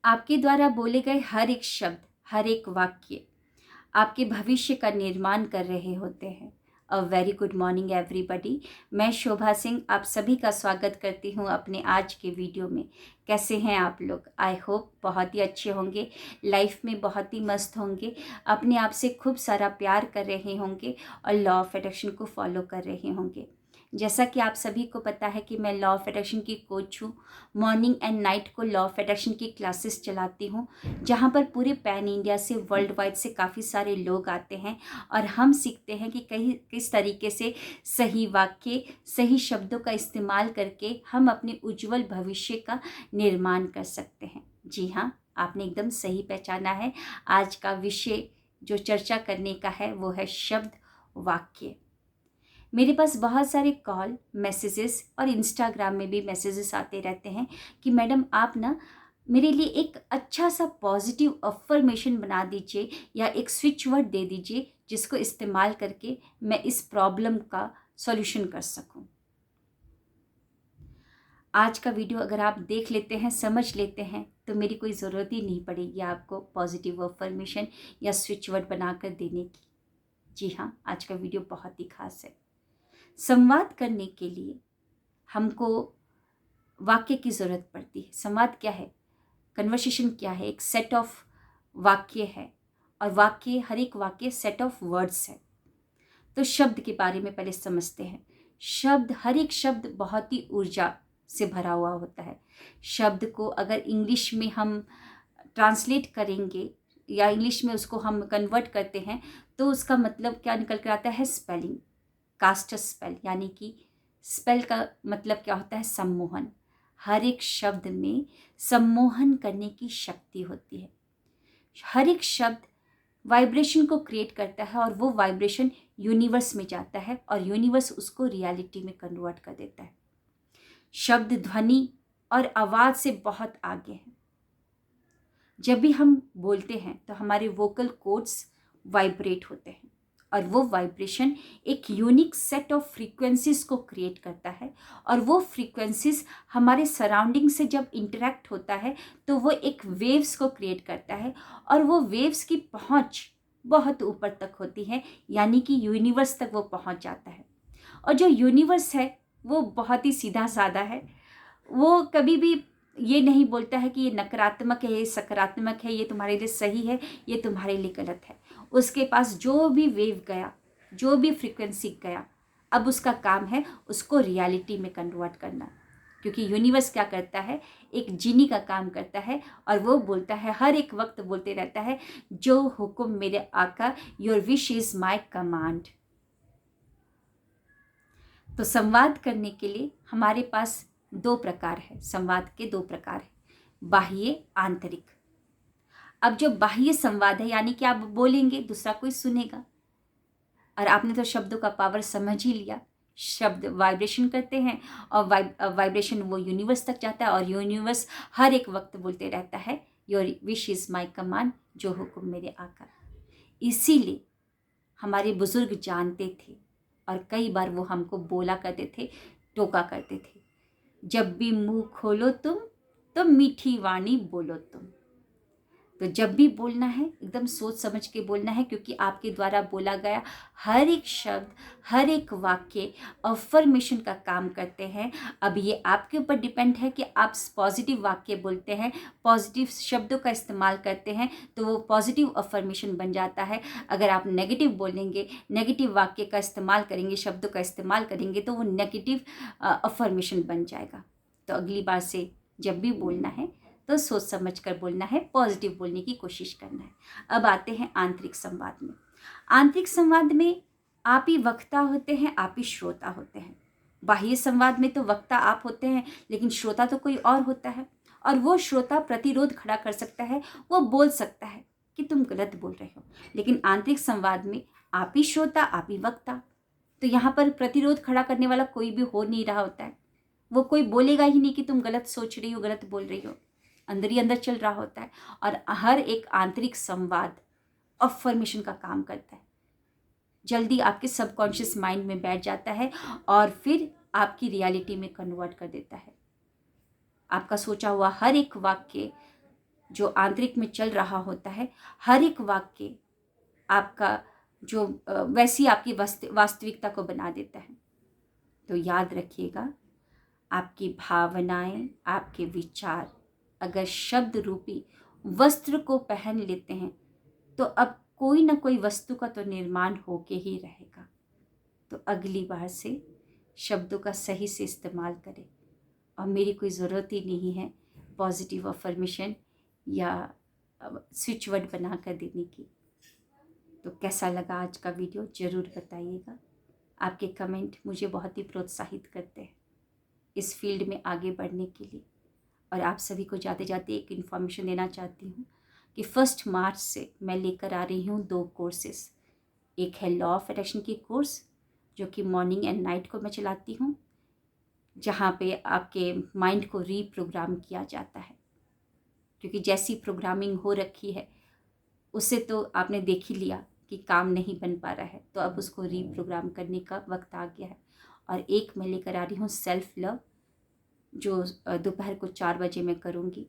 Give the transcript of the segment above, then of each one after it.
आपके द्वारा बोले गए हर एक शब्द, हर एक वाक्य आपके भविष्य का निर्माण कर रहे होते हैं। A very good morning everybody. मैं शोभा सिंह आप सभी का स्वागत करती हूँ अपने आज के वीडियो में। कैसे हैं आप लोग? आई होप बहुत ही अच्छे होंगे, लाइफ में बहुत ही मस्त होंगे, अपने आप से खूब सारा प्यार कर रहे होंगे और लॉ ऑफ अट्रैक्शन को फॉलो कर रहे होंगे। जैसा कि आप सभी को पता है कि मैं लॉ ऑफ अट्रैक्शन की कोच हूँ। मॉर्निंग एंड नाइट को लॉ ऑफ अट्रैक्शन की क्लासेस चलाती हूँ, जहाँ पर पूरे पैन इंडिया से, वर्ल्ड वाइड से काफ़ी सारे लोग आते हैं और हम सीखते हैं कि किस तरीके से सही वाक्य, सही शब्दों का इस्तेमाल करके हम अपने उज्जवल भविष्य का निर्माण कर सकते हैं। जी हाँ, आपने एकदम सही पहचाना है। आज का विषय जो चर्चा करने का है वो है शब्द, वाक्य। मेरे पास बहुत सारे कॉल, मैसेजेस और इंस्टाग्राम में भी मैसेजेस आते रहते हैं कि मैडम आप ना मेरे लिए एक अच्छा सा पॉजिटिव अफर्मेशन बना दीजिए या एक स्विच वर्ड दे दीजिए जिसको इस्तेमाल करके मैं इस प्रॉब्लम का सॉल्यूशन कर सकूं। आज का वीडियो अगर आप देख लेते हैं, समझ लेते हैं, तो मेरी कोई ज़रूरत ही नहीं पड़ेगी आपको पॉजिटिव अफर्मेशन या स्विच वर्ड बनाकर देने की। जी हाँ, आज का वीडियो बहुत ही खास है। संवाद करने के लिए हमको वाक्य की ज़रूरत पड़ती है। संवाद क्या है? कन्वर्सेशन क्या है? एक सेट ऑफ वाक्य है और वाक्य, हर एक वाक्य सेट ऑफ वर्ड्स है। तो शब्द के बारे में पहले समझते हैं। शब्द, हर एक शब्द बहुत ही ऊर्जा से भरा हुआ होता है। शब्द को अगर इंग्लिश में हम ट्रांसलेट करेंगे या इंग्लिश में उसको हम कन्वर्ट करते हैं तो उसका मतलब क्या निकल कर आता है? स्पेलिंग, कास्ट स्पेल, यानी कि स्पेल का मतलब क्या होता है? सम्मोहन। हर एक शब्द में सम्मोहन करने की शक्ति होती है। हर एक शब्द वाइब्रेशन को क्रिएट करता है और वो वाइब्रेशन यूनिवर्स में जाता है और यूनिवर्स उसको रियलिटी में कन्वर्ट कर देता है। शब्द ध्वनि और आवाज़ से बहुत आगे है। जब भी हम बोलते हैं तो हमारे वोकल कॉर्ड्स वाइब्रेट होते हैं और वो वाइब्रेशन एक यूनिक सेट ऑफ फ्रीक्वेंसीज को क्रिएट करता है और वो फ्रीक्वेंसीज हमारे सराउंडिंग से जब इंटरेक्ट होता है तो वो एक वेव्स को क्रिएट करता है और वो वेव्स की पहुंच बहुत ऊपर तक होती है, यानी कि यूनिवर्स तक वो पहुंच जाता है। और जो यूनिवर्स है वो बहुत ही सीधा साधा है। वो कभी भी ये नहीं बोलता है कि ये नकारात्मक है, ये सकारात्मक है, ये तुम्हारे लिए सही है, ये तुम्हारे लिए गलत है। उसके पास जो भी वेव गया, जो भी फ्रीक्वेंसी गया, अब उसका काम है उसको रियलिटी में कन्वर्ट करना। क्योंकि यूनिवर्स क्या करता है? एक जीनी का काम करता है और वो बोलता है, हर एक वक्त बोलते रहता है, जो हुक्म मेरे आका, your wish is my command. तो संवाद करने के लिए हमारे पास दो प्रकार है। संवाद के दो प्रकार है, बाह्य, आंतरिक। अब जो बाह्य संवाद है, यानी कि आप बोलेंगे, दूसरा कोई सुनेगा और आपने तो शब्दों का पावर समझ ही लिया। शब्द वाइब्रेशन करते हैं और वाइब्रेशन वो यूनिवर्स तक जाता है और यूनिवर्स हर एक वक्त बोलते रहता है, your wish is my command, जो हुक्म मेरे आका। इसीलिए हमारे बुजुर्ग जानते थे और कई बार वो हमको बोला करते थे, टोका करते थे, जब भी मुंह खोलो तुम तो मीठी वाणी बोलो तुम। तो जब भी बोलना है एकदम सोच समझ के बोलना है, क्योंकि आपके द्वारा बोला गया हर एक शब्द, हर एक वाक्य अफर्मेशन का काम करते हैं। अब ये आपके ऊपर डिपेंड है कि आप पॉजिटिव वाक्य बोलते हैं, पॉजिटिव शब्दों का इस्तेमाल करते हैं तो वो पॉजिटिव अफर्मेशन बन जाता है। अगर आप नेगेटिव बोलेंगे, नेगेटिव वाक्य का इस्तेमाल करेंगे, शब्दों का इस्तेमाल करेंगे तो वो नेगेटिव अफर्मेशन बन जाएगा। तो अगली बार से जब भी बोलना है तो सोच समझ कर बोलना है, पॉजिटिव बोलने की कोशिश करना है। अब आते हैं आंतरिक संवाद में। आंतरिक संवाद में आप ही वक्ता होते हैं, आप ही श्रोता होते हैं। बाह्य संवाद में तो वक्ता आप होते हैं लेकिन श्रोता तो कोई और होता है और वो श्रोता प्रतिरोध खड़ा कर सकता है, वो बोल सकता है कि तुम गलत बोल रहे हो। लेकिन आंतरिक संवाद में आप ही श्रोता, आप ही वक्ता। तो यहाँ पर प्रतिरोध खड़ा करने वाला कोई भी हो नहीं रहा होता है। वो कोई बोलेगा ही नहीं कि तुम गलत सोच रही हो, गलत बोल रही हो, अंदर ही अंदर चल रहा होता है। और हर एक आंतरिक संवाद अफर्मेशन का काम करता है, जल्दी आपके सबकॉन्शियस माइंड में बैठ जाता है और फिर आपकी रियलिटी में कन्वर्ट कर देता है। आपका सोचा हुआ हर एक वाक्य जो आंतरिक में चल रहा होता है, हर एक वाक्य आपका जो वैसी आपकी वास्तविकता को बना देता है। तो याद रखिएगा, आपकी भावनाएं, आपके विचार अगर शब्द रूपी वस्त्र को पहन लेते हैं तो अब कोई ना कोई वस्तु का तो निर्माण होके ही रहेगा। तो अगली बार से शब्दों का सही से इस्तेमाल करें। और मेरी कोई ज़रूरत ही नहीं है पॉजिटिव अफर्मेशन या स्विच वर्ड बना कर देने की। तो कैसा लगा आज का वीडियो ज़रूर बताइएगा। आपके कमेंट मुझे बहुत ही प्रोत्साहित करते हैं इस फील्ड में आगे बढ़ने के लिए। और आप सभी को जाते जाते एक इन्फॉर्मेशन देना चाहती हूँ कि 1 मार्च से मैं लेकर आ रही हूँ 2 कोर्सेस। एक है लॉ ऑफ अट्रैक्शन की कोर्स, जो कि मॉर्निंग एंड नाइट को मैं चलाती हूँ, जहाँ पे आपके माइंड को रीप्रोग्राम किया जाता है। क्योंकि जैसी प्रोग्रामिंग हो रखी है उससे तो आपने देख ही लिया कि काम नहीं बन पा रहा है, तो अब उसको रीप्रोग्राम करने का वक्त आ गया है। और एक मैं लेकर आ रही हूँ सेल्फ लव, जो दोपहर को 4 बजे मैं करूँगी।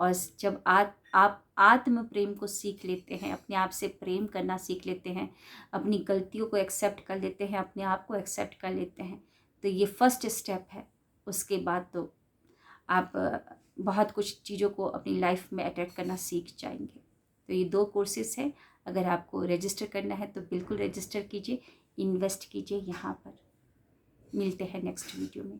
और जब आप आत्म प्रेम को सीख लेते हैं, अपने आप से प्रेम करना सीख लेते हैं, अपनी गलतियों को एक्सेप्ट कर लेते हैं, अपने आप को एक्सेप्ट कर लेते हैं, तो ये फर्स्ट स्टेप है। उसके बाद तो आप बहुत कुछ चीज़ों को अपनी लाइफ में अटैक करना सीख जाएंगे। तो ये 2 कोर्सेस हैं। अगर आपको रजिस्टर करना है तो बिल्कुल रजिस्टर कीजिए, इन्वेस्ट कीजिए यहाँ पर। मिलते हैं नेक्स्ट वीडियो में।